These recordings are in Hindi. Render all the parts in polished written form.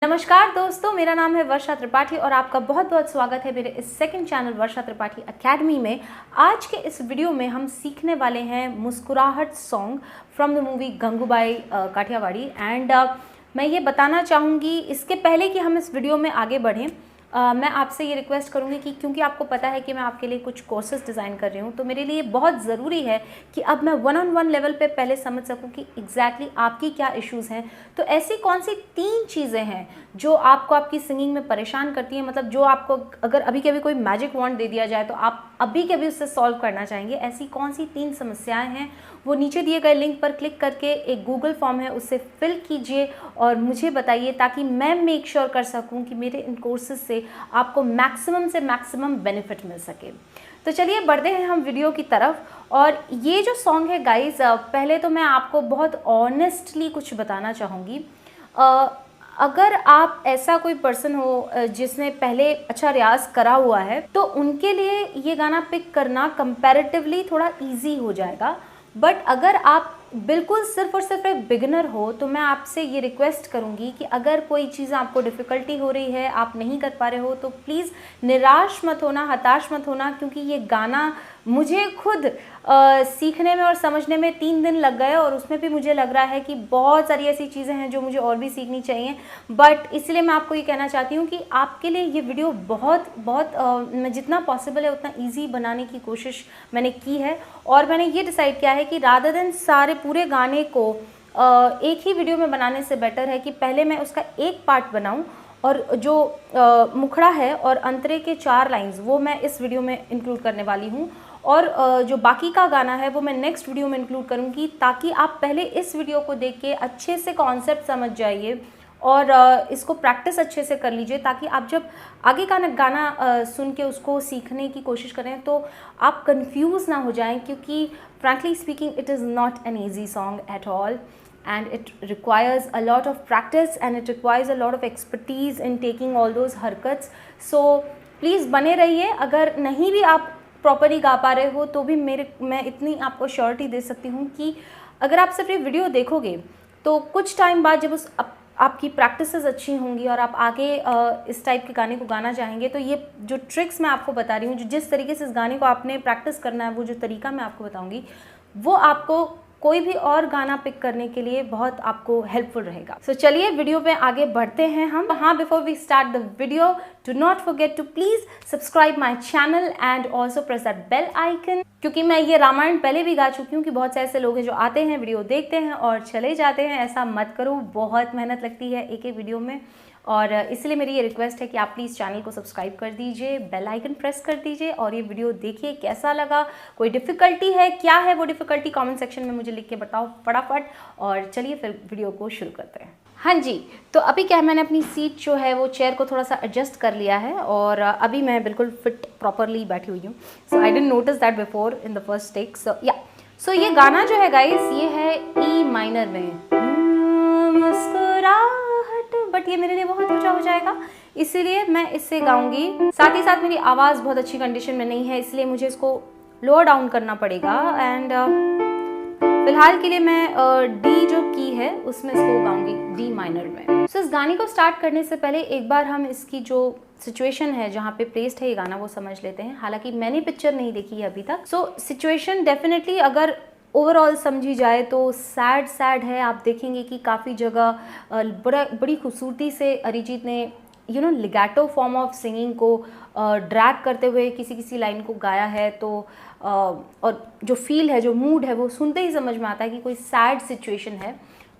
नमस्कार दोस्तों, मेरा नाम है वर्षा त्रिपाठी और आपका बहुत बहुत स्वागत है मेरे इस सेकंड चैनल वर्षा त्रिपाठी एकेडमी में। आज के इस वीडियो में हम सीखने वाले हैं मुस्कुराहट song from the movie Gangubai Kathiawadi. And मैं ये बताना चाहूँगी इसके पहले कि हम इस वीडियो में आगे बढ़ें, मैं आपसे ये रिक्वेस्ट करूँगी कि क्योंकि आपको पता है कि मैं आपके लिए कुछ कोर्सेज डिज़ाइन कर रही हूँ, तो मेरे लिए बहुत ज़रूरी है कि अब मैं वन-ऑन-वन लेवल पे पहले समझ सकूँ कि एग्जैक्टली आपकी क्या इश्यूज़ हैं। तो ऐसी कौन सी 3 चीज़ें हैं जो आपको आपकी सिंगिंग में परेशान करती हैं, मतलब जो आपको अगर अभी के अभी कोई मैजिक वॉन्ड दे दिया जाए तो आप अभी के अभी उससे सॉल्व करना चाहेंगे। ऐसी कौन सी 3 समस्याएँ हैं, वो नीचे दिए गए लिंक पर क्लिक करके एक गूगल फॉर्म है उससे फिल कीजिए और मुझे बताइए, ताकि मैं मेक श्योर कर सकूं कि मेरे इन कोर्सेज से आपको मैक्सिमम से मैक्सिमम बेनिफिट मिल सके। तो चलिए बढ़ते हैं हम वीडियो की तरफ। और ये जो सॉन्ग है गाइज, पहले तो मैं आपको बहुत ऑनेस्टली कुछ बताना चाहूँगी। अगर आप ऐसा कोई पर्सन हो जिसने पहले अच्छा रियाज करा हुआ है, तो उनके लिए ये गाना पिक करना कंपैरेटिवली थोड़ा इजी हो जाएगा। बट अगर आप बिल्कुल सिर्फ और सिर्फ एक बिगिनर हो, तो मैं आपसे ये रिक्वेस्ट करूँगी कि अगर कोई चीज़ आपको डिफ़िकल्टी हो रही है, आप नहीं कर पा रहे हो, तो प्लीज़ निराश मत होना, हताश मत होना, क्योंकि ये गाना मुझे खुद सीखने में और समझने में 3 दिन लग गए और उसमें भी मुझे लग रहा है कि बहुत सारी ऐसी चीज़ें हैं जो मुझे और भी सीखनी चाहिए। बट इसलिए मैं आपको ये कहना चाहती हूँ कि आपके लिए ये वीडियो बहुत मैं जितना पॉसिबल है उतना ईजी बनाने की कोशिश मैंने की है। और मैंने ये डिसाइड किया है कि रादर देन सारे पूरे गाने को एक ही वीडियो में बनाने से बेटर है कि पहले मैं उसका एक पार्ट बनाऊं और जो मुखड़ा है और अंतरे के 4 लाइंस वो मैं इस वीडियो में इंक्लूड करने वाली हूं, और जो बाकी का गाना है वो मैं नेक्स्ट वीडियो में इंक्लूड करूंगी, ताकि आप पहले इस वीडियो को देख के अच्छे से कॉन्सेप्ट समझ जाइए और इसको प्रैक्टिस अच्छे से कर लीजिए, ताकि आप जब आगे का गाना सुन के उसको सीखने की कोशिश करें तो आप कंफ्यूज ना हो जाएं, क्योंकि frankly speaking it is not an easy song at all, and it requires a lot of practice and it requires a lot of expertise in taking all those हरकत्स। so please बने रहिए। अगर नहीं भी आप प्रॉपरली गा पा रहे हो तो भी मैं इतनी आपको श्योरिटी दे सकती हूँ कि अगर आप सिर्फ ये वीडियो देखोगे तो कुछ टाइम बाद जब आपकी प्रैक्टिसेस अच्छी होंगी और आप आगे इस टाइप के गाने को गाना चाहेंगे, तो ये जो ट्रिक्स मैं आपको बता रही हूँ, जो जिस तरीके से इस गाने को आपने प्रैक्टिस करना है, वो जो तरीका मैं आपको बताऊँगी, वो आपको कोई भी और गाना पिक करने के लिए बहुत आपको हेल्पफुल रहेगा। सो चलिए वीडियो में आगे बढ़ते हैं हम। हाँ, before we start the video, do not forget to please subscribe my channel and also press that bell icon, क्योंकि मैं ये रामायण पहले भी गा चुकी हूँ कि बहुत से ऐसे लोग हैं जो आते हैं, वीडियो देखते हैं और चले जाते हैं। ऐसा मत करो, बहुत मेहनत लगती है एक एक वीडियो में, और इसलिए मेरी ये रिक्वेस्ट है कि आप प्लीज़ चैनल को सब्सक्राइब कर दीजिए, बेल आइकन प्रेस कर दीजिए और ये वीडियो देखिए कैसा लगा। कोई डिफ़िकल्टी है, क्या है वो डिफ़िकल्टी, कमेंट सेक्शन में मुझे लिख के बताओ फटाफट। और चलिए फिर वीडियो को शुरू करते हैं। हाँ जी, तो अभी क्या है, मैंने अपनी सीट जो है वो चेयर को थोड़ा सा एडजस्ट कर लिया है और अभी मैं बिल्कुल फिट प्रॉपरली बैठी हुई हूँ। So I didn't notice that before in the first take. So ये गाना जो है गाइस, ये है ई माइनर में, मुस्कुराहट, बट ये मेरे लिए बहुत ऊंचा हो जाएगा, इसीलिए मैं इससे गाऊंगी। साथ ही साथ मेरी आवाज़ बहुत अच्छी कंडीशन में नहीं है, इसलिए मुझे इसको लोअर डाउन करना पड़ेगा। एंड फिलहाल के लिए मैं डी जो की है उसमें इसको गाऊंगी डी माइनर में। सो इस गाने को स्टार्ट करने से पहले एक बार हम इसकी जो सिचुएशन है जहाँ पे प्लेस्ड है ये गाना वो समझ लेते हैं। हालांकि मैंने पिक्चर नहीं देखी है अभी तक। सो सिचुएशन डेफिनेटली अगर ओवरऑल समझी जाए तो सैड है। आप देखेंगे कि काफ़ी जगह बड़ी खूबसूरती से अरिजीत ने लिगैटो फॉर्म ऑफ सिंगिंग को ड्रैग करते हुए किसी लाइन को गाया है। तो और जो फील है, जो मूड है, वो सुनते ही समझ में आता है कि कोई सैड सिचुएशन है।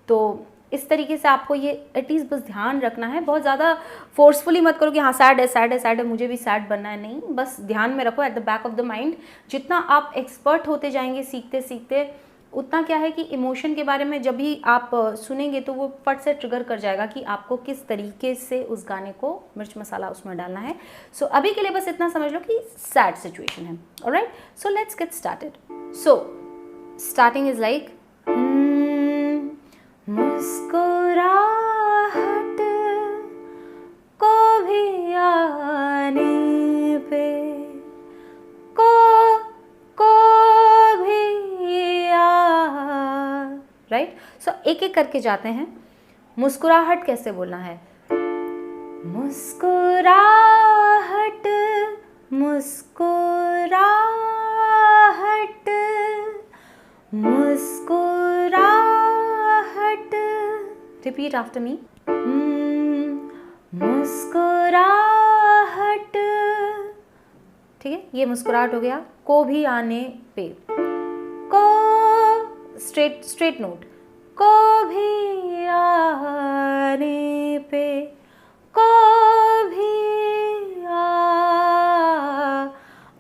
तो इस तरीके से आपको ये एटलीस्ट बस ध्यान रखना है। बहुत ज़्यादा फोर्सफुली मत करो कि हाँ सैड है मुझे भी सैड बनना है, नहीं, बस ध्यान में रखो at the back of the mind. जितना आप एक्सपर्ट होते जाएंगे सीखते सीखते, उतना क्या है कि इमोशन के बारे में जब भी आप सुनेंगे तो वो फट से ट्रिगर कर जाएगा कि आपको किस तरीके से उस गाने को मिर्च मसाला उसमें डालना है। सो अभी के लिए बस इतना समझ लो कि सैड सिचुएशन है। Alright, so let's get started. So starting is like, मुस्कुराहट को भी आने पे को भी आ, राइट। सो एक एक करके जाते हैं। मुस्कुराहट कैसे बोलना है, मुस्कुराहट मुस्कुराहट मुस्कुराहट, रिपीट आफ्टर मी। मुस्कुराहट, ठीक है, ये मुस्कुराहट हो गया। को भी आने पे, को स्ट्रेट नोट, को भी आने पे, को भी आ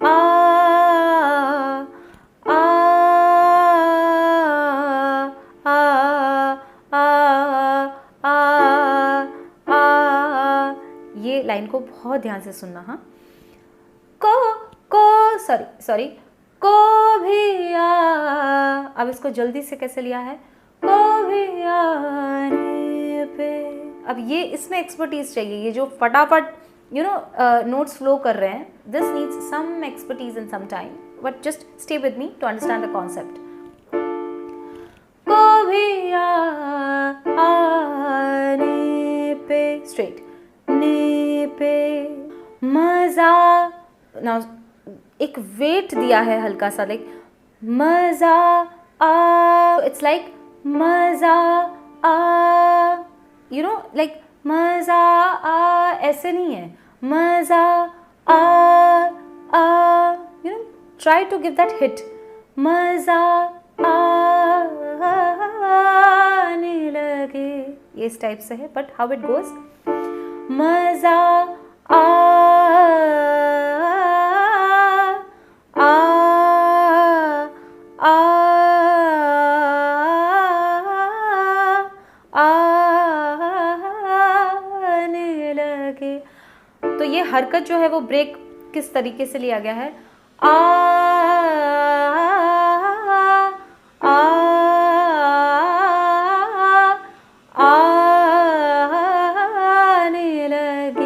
आ आ आ आ आ। ये लाइन को बहुत ध्यान से सुनना। हाँ, को सॉरी को भी आ। अब इसको जल्दी से कैसे लिया है, को भी आने पे। अब ये इसमें एक्सपर्टीज चाहिए, ये जो फटाफट नोट्स फ्लो कर रहे हैं, this needs some expertise in some time, but just stay with me to understand the concept. को भी आने पे, स्ट्रेट, ने पे, मजा। नाउ एक वेट दिया है हल्का सा, लाइक मजा आ, इट्स लाइक मजा आ, लाइक मजा आ, ऐसे नहीं है, मजा आ, try to give that hit. मजा आने लगे, ये इस टाइप से है, बट हाउ इट गोज, मजा आ आने लगे। तो ये हरकत जो है वो ब्रेक किस तरीके से लिया गया है, आने लगे।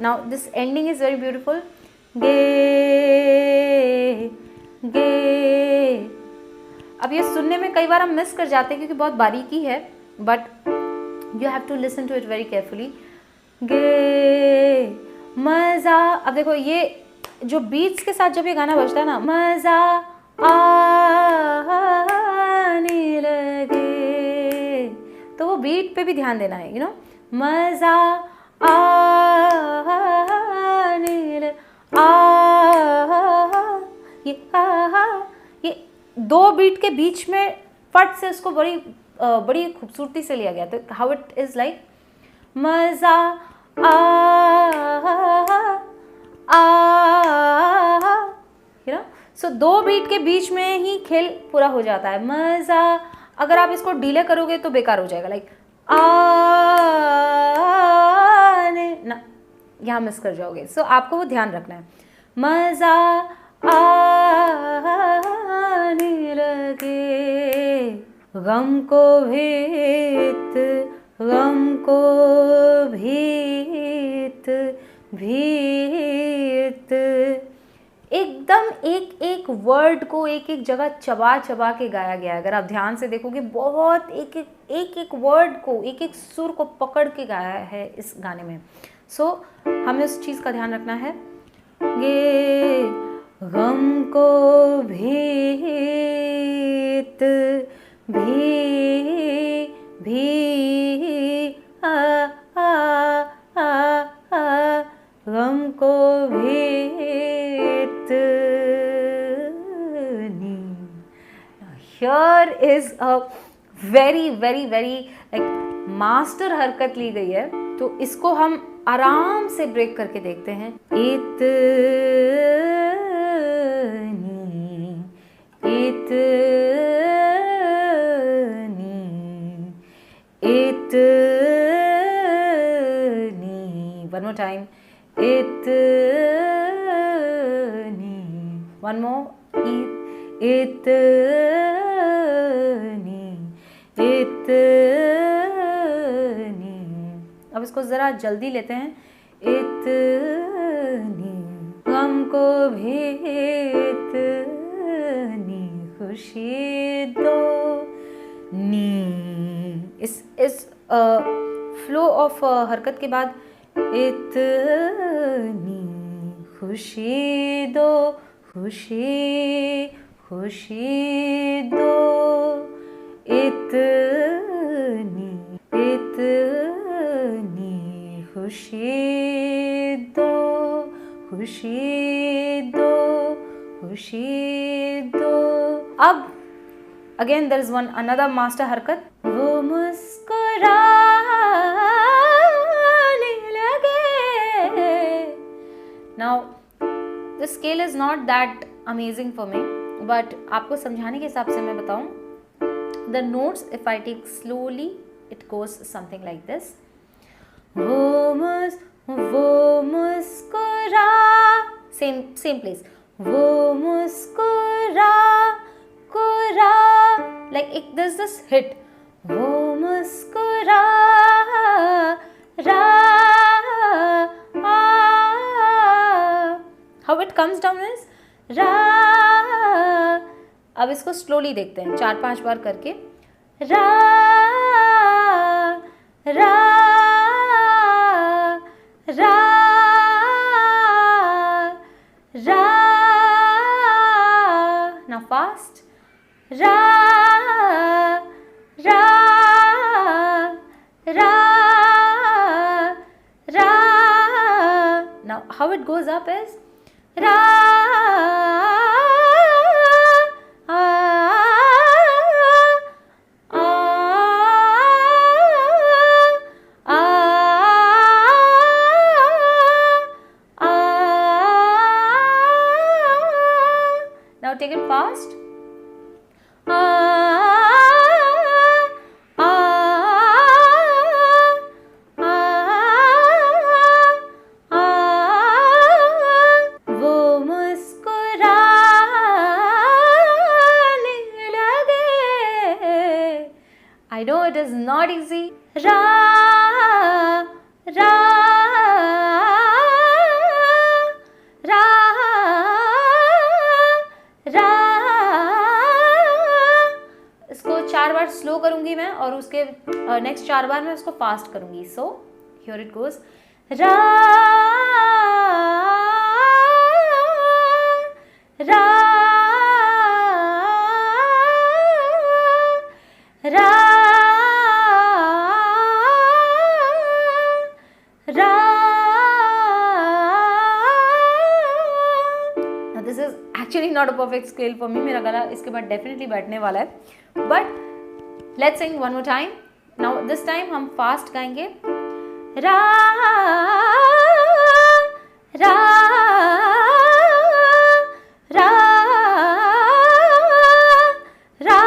Now this ending is very beautiful, गे गे। अब ये सुनने में कई बार हम मिस कर जाते हैं क्योंकि बहुत बारीकी है, but you have to listen to it very carefully. गे मजा। अब देखो ये जो बीट्स के साथ जब ये गाना बजता है ना, मजा आने लगे, तो वो बीट पे भी ध्यान देना है, मजा आने लगे। ये दो बीट के बीच में फट से उसको बड़ी खूबसूरती से लिया गया। तो हाउ इट इज लाइक, मजा आ सो दो बीट के बीच में ही खेल पूरा हो जाता है। मजा, अगर आप इसको डीले करोगे तो बेकार हो जाएगा, लाइक आने ना, यहाँ मिस कर जाओगे। सो आपको वो ध्यान रखना है, मजा आने लगे, गम को भीत, गम को भीत भीत। एकदम एक एक वर्ड को एक एक जगह चबा चबा के गाया गया है। अगर आप ध्यान से देखोगे, बहुत एक एक वर्ड को, एक एक सुर को पकड़ के गाया है इस गाने में। सो हमें उस चीज़ का ध्यान रखना है। ये गम को भीत भी आ आ आ आ, गम को भीत नी। Here is a very very very like master हरकत ली गई है, तो इसको हम आराम से ब्रेक करके देखते हैं। One more time. Itni. One more. Itni. Itni. अब इसको जरा जल्दी लेते हैं। इतनी हमको भी इतनी खुशी दो नी। इस फ्लो ऑफ हरकत के बाद इतनी खुशी दो, खुशी खुशी दो, इतनी खुशी दो, खुशी दो, खुशी दो। अब again there is one another master harkat, वो मुस्कुराने लगे। Now the scale is not that amazing for me, but आपको समझाने के हिसाब से मैं बताऊं, the notes if I take slowly it goes something like this, वो मुस्कुरा, सेम प्लेस, वो मुस्कुरा कुरा, like there's this hit, वो मुस्कुरा रा आ, how it comes down is रा। अब इसको स्लोली देखते हैं 4-5 बार करके, रा रा रा रा, now fast, ra ra ra ra। Now how it goes up is ra a a a a। Now take it fast, वो मुस्कुराने लगे। I know it is not easy. Ra ra ra ra। इसको 4 बार स्लो करूंगी मैं और उसके नेक्स्ट 4 बार मैं उसको फास्ट करूंगी। सो हियर इट गोज, रा रा रा रा। Now this is actually not a perfect scale for me, मेरा गला इसके बाद डेफिनेटली बैठने वाला है, but let's Singh one more time. Now this time हम फास्ट गाएंगे, रा रा रा रा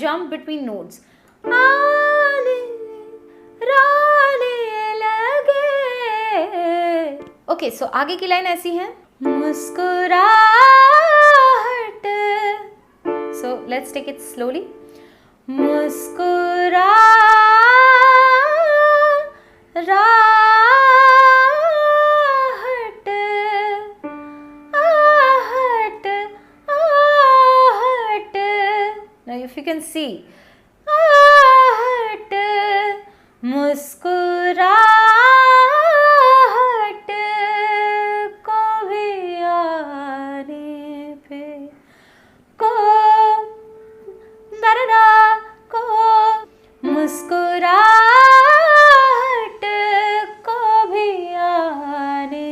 jump between notes, आने राने लगे। ओके, सो आगे की लाइन ऐसी है, मुस्कुराहट। So let's take it slowly, मुस्कुराहट आहट आहट। Now if you can see, आहट मुस्कुराहट को भी आने पे, को दरदा को, मुस्कुराहट को भी आने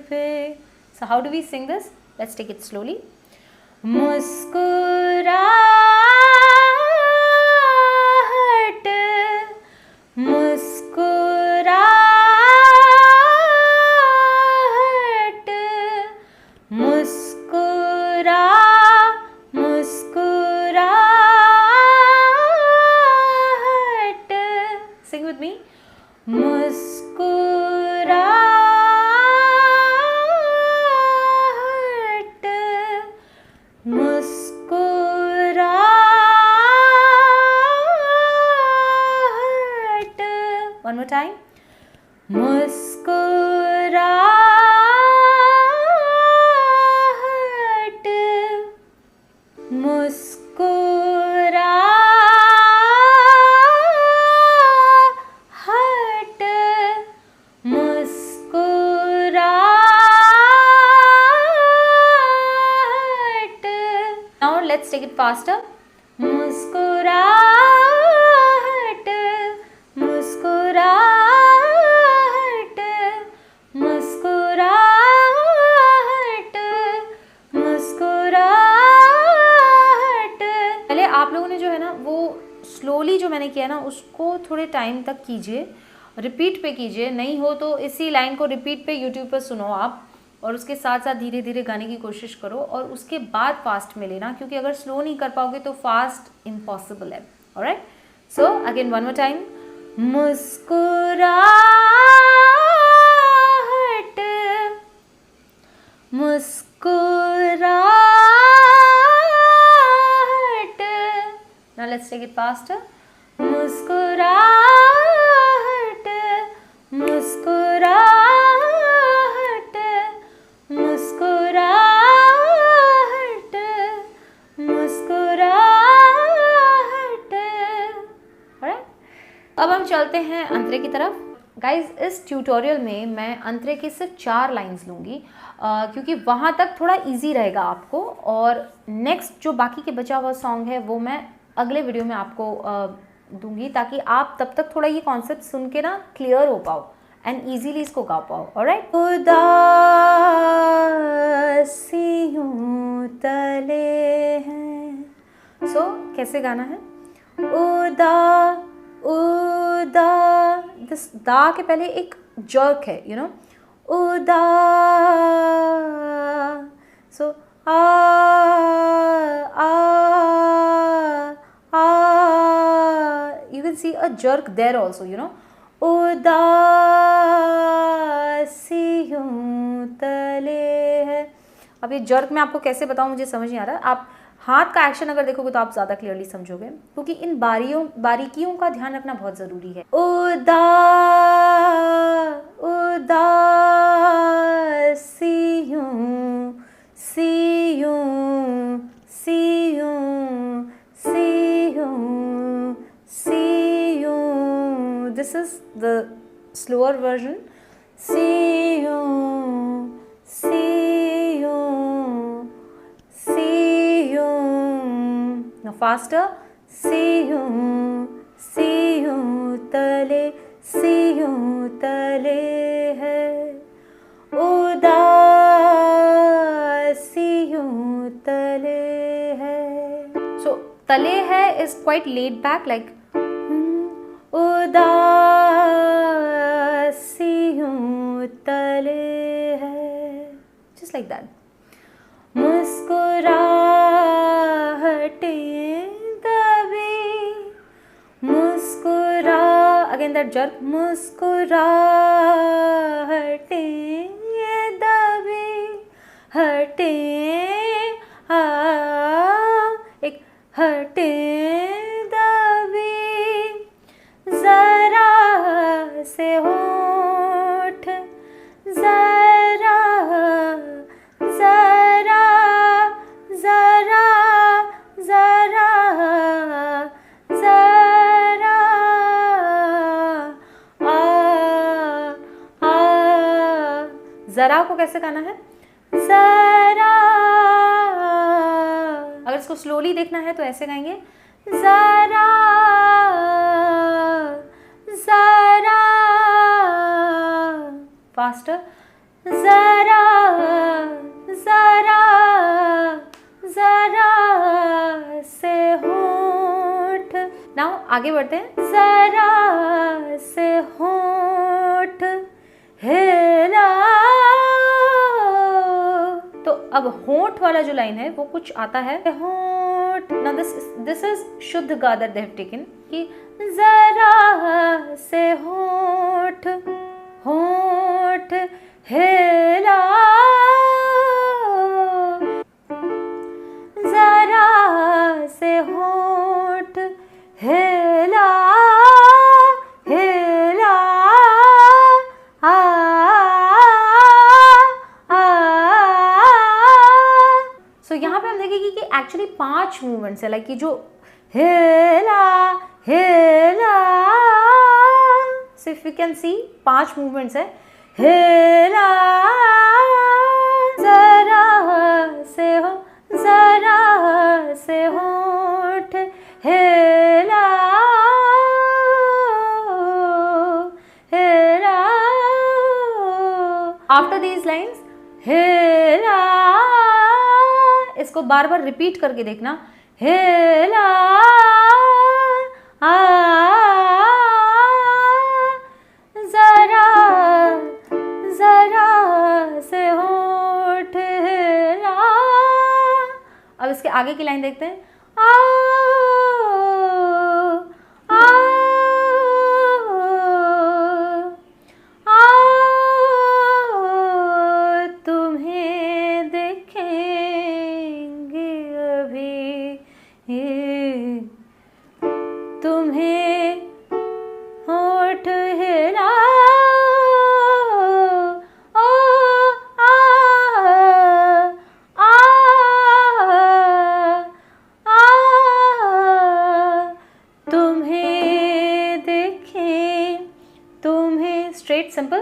पे। So how do we sing this? Let's take it slowly. मुस्कुराहट मुस्कुराहट मुस्कुराहट। Sing with me. मुस्कुराहट, मुस्कुराहट। One more time. मुस्कुराहट, मुस्कुराहट, मुस्कुराहट। Now let's take it faster. मुस्कुराहट, मुस्कुराहट, मुस्कुराहट, मुस्कुराहट। पहले आप लोगों ने जो है ना वो स्लोली जो मैंने किया ना उसको थोड़े टाइम तक कीजिए, रिपीट पे कीजिए। नहीं हो तो इसी लाइन को रिपीट पे यूट्यूब पर सुनो आप, और उसके साथ साथ धीरे धीरे गाने की कोशिश करो, और उसके बाद फास्ट में लेना, क्योंकि अगर स्लो नहीं कर पाओगे तो फास्ट इम्पॉसिबल है। Alright, so again one more time. मुस्कुराहट, मुस्कुराहट। Now let's take it faster. मुस्कुराहट, मुस्कुराहट, मुस्कुराहट, मुस्कुराहट। ऑलराइट, अब हम चलते हैं अंतरे की तरफ। गाइज, इस ट्यूटोरियल में मैं अंतरे की सिर्फ 4 लाइंस लूँगी, क्योंकि वहाँ तक थोड़ा इजी रहेगा आपको, और नेक्स्ट जो बाकी के बचा हुआ सॉन्ग है वो मैं अगले वीडियो में आपको दूंगी, ताकि आप तब तक थोड़ा ये कॉन्सेप्ट सुन के ना क्लियर हो पाओ एंड इजीली इसको गा पाओ। ऑलराइट, उदासियों तले हैं। सो कैसे गाना है? उदा उदा, दिस दा के पहले एक जर्क है, यू नो, उदा। सो आ आ आ, you can see a jerk there also, you know. उदासियों तले है। अब ये जर्क मैं आपको कैसे बताऊं, मुझे समझ नहीं आ रहा। आप हाथ का एक्शन अगर देखोगे तो आप ज़्यादा क्लियरली समझोगे, क्योंकि इन बारीकियों का ध्यान रखना बहुत ज़रूरी है। उदासियों सियों सियों सियों सियों, this is the slower version. सियों सियों सियों, now faster. सियों सियों तले, सियों तले है उदासियों तले है। So तले है is quite laid back, like उदासियों तले है, just like that. मुस्कुराहटें दबी, मुस्कुरा, again that jerk, मुस्कुराहटें दबी हटे, एक हटे दबी, जरा से होठ, जरा जरा जरा जरा जरा आ जरा को कैसे गाना है? जरा, अगर इसको स्लोली देखना है तो ऐसे गाएंगे, जरा जरा, फास्टर, जरा जरा जरा से होठ। नाउ आगे बढ़ते हैं। जरा से होठ हिला, तो अब होठ वाला जो लाइन है वो कुछ आता है, होठ। नाउ दिस इज शुद्ध गा दैट दे हैव टेकन। कि जरा से होठ होठ हिला, जरा से होठ हिला हिला, आ सो यहाँ पे हम देखेंगे कि एक्चुअली 5 मूवमेंट्स है, लाइक कि जो हिला हिला, so if you can see 5 movements है, हिला, जरा से हो, जरा से होठ हिला हिला, आफ्टर दीज लाइन्स हिला, इसको बार बार रिपीट करके देखना, हिला जरा जरा से होठ हिला। अब इसके आगे की लाइन देखते हैं, तुम्हें देखेंगे अभी, तुम्हें होठ हिला, ओ आ आ आ, तुम्हें देखें, तुम्हें स्ट्रेट सिंपल,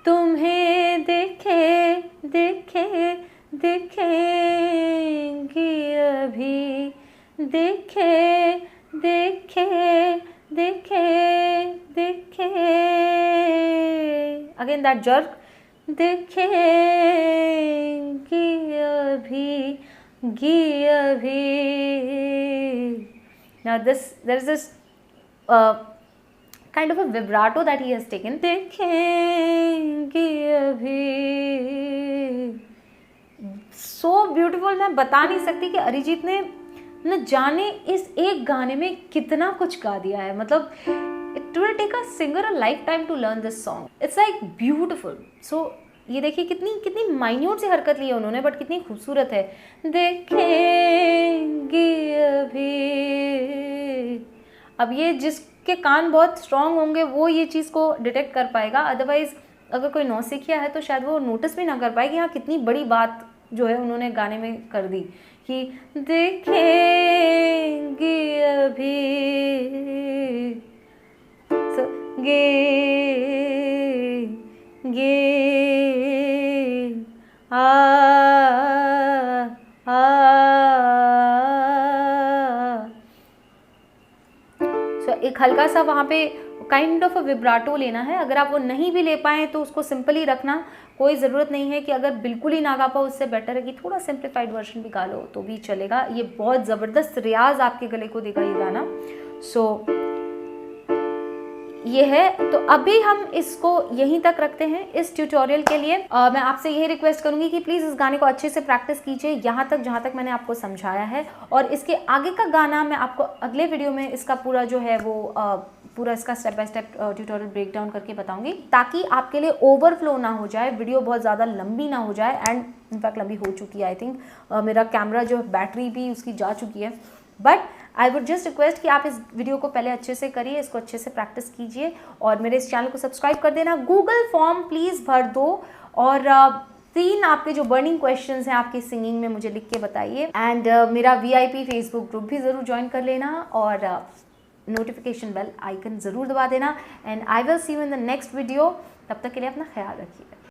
तुम्हें देखे देखे देखेंगे अभी, देखे देखे देखे देखे, अगेन दैट जर्क, देखेंगे अभी गी अभी। Now there is this kind of a vibrato that he has taken, देखेंगे अभी, so beautiful। मैं बता नहीं सकती कि अरिजीत ने न जाने इस एक गाने में कितना कुछ गा दिया है, मतलब it will take a singer a lifetime to learn this song, it's like beautiful। so ये देखिए कितनी कितनी माइन्यूट सी हरकत ली है उन्होंने, बट कितनी खूबसूरत है, देखेंगे अभी। अब ये जिसके कान बहुत स्ट्रांग होंगे वो ये चीज़ को डिटेक्ट कर पाएगा, अदरवाइज अगर कोई नौसिखिया है तो शायद वो नोटिस भी ना कर पाए कि हाँ कितनी बड़ी बात जो है उन्होंने गाने में कर दी, कि देखेंगे अभी, गे गे आ आ। सो एक हल्का सा वहाँ पे काइंड ऑफ अ विब्राटो लेना है। अगर आप वो नहीं भी ले पाएँ तो उसको सिंपली रखना, कोई ज़रूरत नहीं है कि अगर बिल्कुल ही ना गा पाओ, उससे बेटर है कि थोड़ा सिंप्लीफाइड वर्जन भी गा लो तो भी चलेगा। ये बहुत ज़बरदस्त रियाज आपके गले को देगा ये गाना। सो ये है, तो अभी हम इसको यहीं तक रखते हैं इस ट्यूटोरियल के लिए। मैं आपसे यही रिक्वेस्ट करूंगी कि प्लीज़ इस गाने को अच्छे से प्रैक्टिस कीजिए यहाँ तक जहाँ तक मैंने आपको समझाया है, और इसके आगे का गाना मैं आपको अगले वीडियो में इसका पूरा जो है वो पूरा इसका step by step tutorial break down करके बताऊंगी, ताकि आपके लिए ओवरफ्लो ना हो जाए, वीडियो बहुत ज़्यादा लंबी ना हो जाए। एंड इनफैक्ट लंबी हो चुकी है, आई थिंक मेरा कैमरा जो बैटरी भी उसकी जा चुकी है। But I would just request कि आप इस वीडियो को पहले अच्छे से करिए, इसको अच्छे से प्रैक्टिस कीजिए, और मेरे इस चैनल को सब्सक्राइब कर देना। गूगल फॉर्म प्लीज़ भर दो, और 3 आपके जो बर्निंग क्वेश्चंस हैं आपकी सिंगिंग में मुझे लिख के बताइए। एंड मेरा VIP फेसबुक ग्रुप भी ज़रूर ज्वाइन कर लेना, और नोटिफिकेशन बेल आइकन ज़रूर दबा देना। And I will see you in the next video. तब तक के लिए अपना ख्याल रखिए।